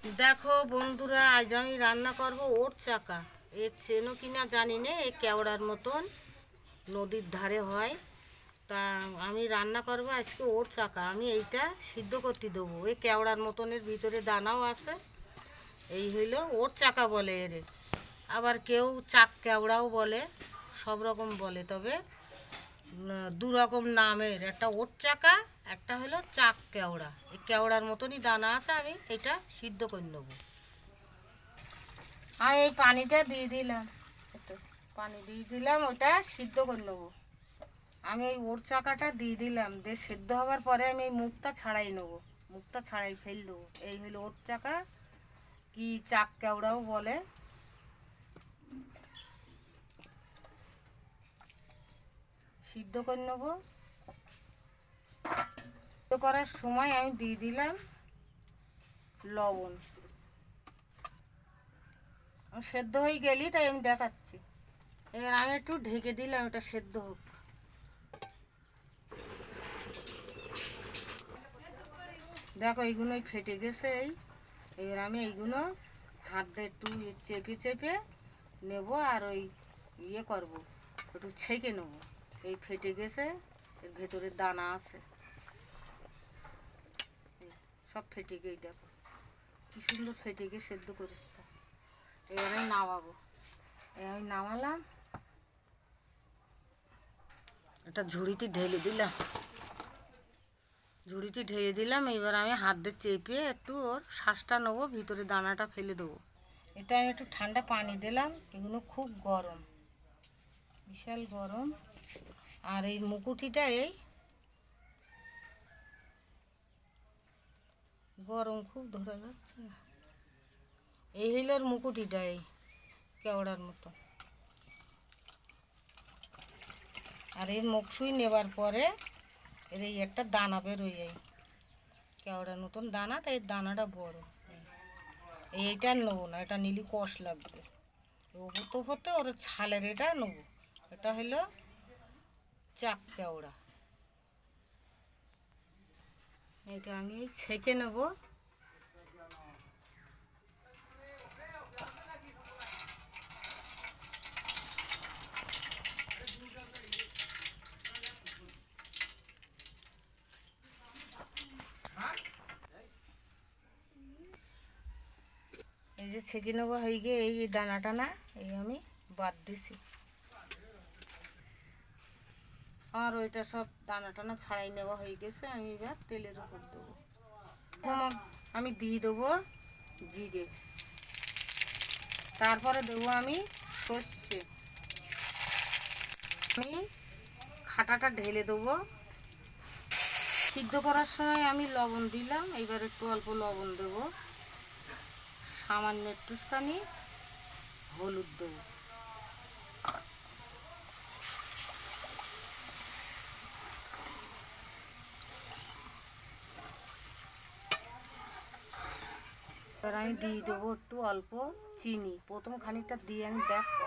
দেখো বন্ধুরা, আজ আমি রান্না করব ওট চাকা। এর চেনো কিনা জানি না, এই কেওড়ার মতন নদীর ধারে হয়। তা আমি রান্না করব আজকে ওট চাকা। আমি এইটা সিদ্ধ করতে দেবো। এই কেওড়ার মতনের ভিতরে দানাও আছে। এই হইলো ওট চাকা বলে এর। আবার কেউ চাক কেওড়াও বলে, সব রকম বলে। তবে দু রকম নামের, একটা ওট চাকা, একটা হলো চাক কেওড়া। এই কেওড়ার মতনই দানা আছে। আমি এটা সিদ্ধ করে নেবো। আর এই পানিটা দিয়ে দিলাম, একটু পানি দিয়ে দিলাম, ওটা সিদ্ধ করে নেবো। আমি এই ওট চাকাটা দিয়ে দিলাম, দিয়ে সিদ্ধ হওয়ার পরে আমি এই মুখটা ছাড়াই নেবো। মুখটা ছাড়াই ফেল দেবো। এই হলো ওট চাকা, কি চাক কেওড়াও বলে। সিদ্ধ করে নেবো। সিদ্ধ করার সময় আমি দিয়ে দিলাম লবণ। সেদ্ধ হয়ে গেলি তাই আমি দেখাচ্ছি। এবার আমি একটু ঢেকে দিলাম, এটা সেদ্ধ হোক। দেখো এইগুলোই ফেটে গেছে। এবার আমি এইগুলো হাত দিয়ে একটু চেপে চেপে নেব, আর ওই ইয়ে করব, একটু ছেঁকে নেব। এই ফেটে গেছে, এর ভেতরে দানা আছে, সব ফেটে গিয়ে দেখো কি সুন্দর ফেটে গিয়ে সেদ্ধ করিস। এবার আমি নামাবো। আমি নামালাম, এটা ঝুড়িতে ঢেলে দিলাম। এবার আমি হাত দিয়ে চেপে একটু ওর শ্বাসটা নেবো, ভিতরে দানাটা ফেলে দেবো। এটা আমি একটু ঠান্ডা পানি দিলাম। এগুলো খুব গরম, বিশাল গরম। আর এই মুকুটিটা এই গরম খুব, ধরা যাচ্ছে না। এই হইল ওর মুকুটিটা, এই কেওড়ার মতো। আর এর মুখসুই নেবার পরে এর এই একটা দানা বেরোয়, এই কেওড়ার মতন দানা, তাই এর দানাটা বড়। এইটা নেবো না, এটা নিলে কষ লাগবে। ওপর হতে ওর ছালের এটা নেবো। এটা হলো চাক কেওড়া। এটা আমি ছেঁকে নেবো। এই যে ছেঁকে নেবো হয়ে গিয়ে এই দানাটা না, এই আমি বাদ দিছি। আর ওইটা সব দানা টানা ছাড়াই নেওয়া হয়ে গেছে। আমি এবার তেলের উপর দেবো। আমি দিয়ে দেবো জিরে, তারপরে দেবো আমি সর্ষে। আমি খাটাটা ঢেলে দেবো। সিদ্ধ করার সময় আমি লবণ দিলাম, এইবার একটু অল্প লবণ দেবো, সামান্য একটুখানি হলুদ দেবো। এবার আমি দিয়ে দেবো একটু অল্প চিনি। প্রথম খানিকটা দিয়ে আমি দেখবো।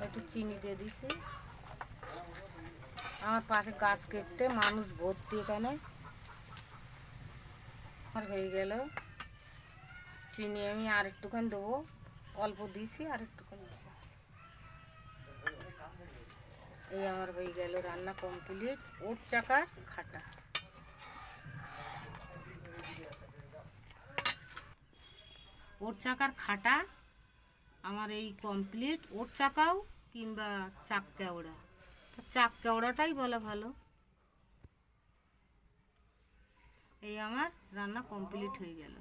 একটু চিনি দিয়ে দিছি। আমার পাশে গাছ কেটে মানুষ ভর্তি, এখানে আমার হয়ে গেল। চিনি আমি আর একটুখানি দেবো, অল্প দিয়েছি, আর একটুখানি দেবো। এই আমার হয়ে গেল রান্না কমপ্লিট, ওট চাকার খাটা। ওট চাকার খাটা আমার এই কমপ্লিট। ওট চাকাও কিংবা চাক কেওড়া, চাক কেওড়াটাই বলা ভালো। এই আমার রান্না কমপ্লিট হয়ে গেল।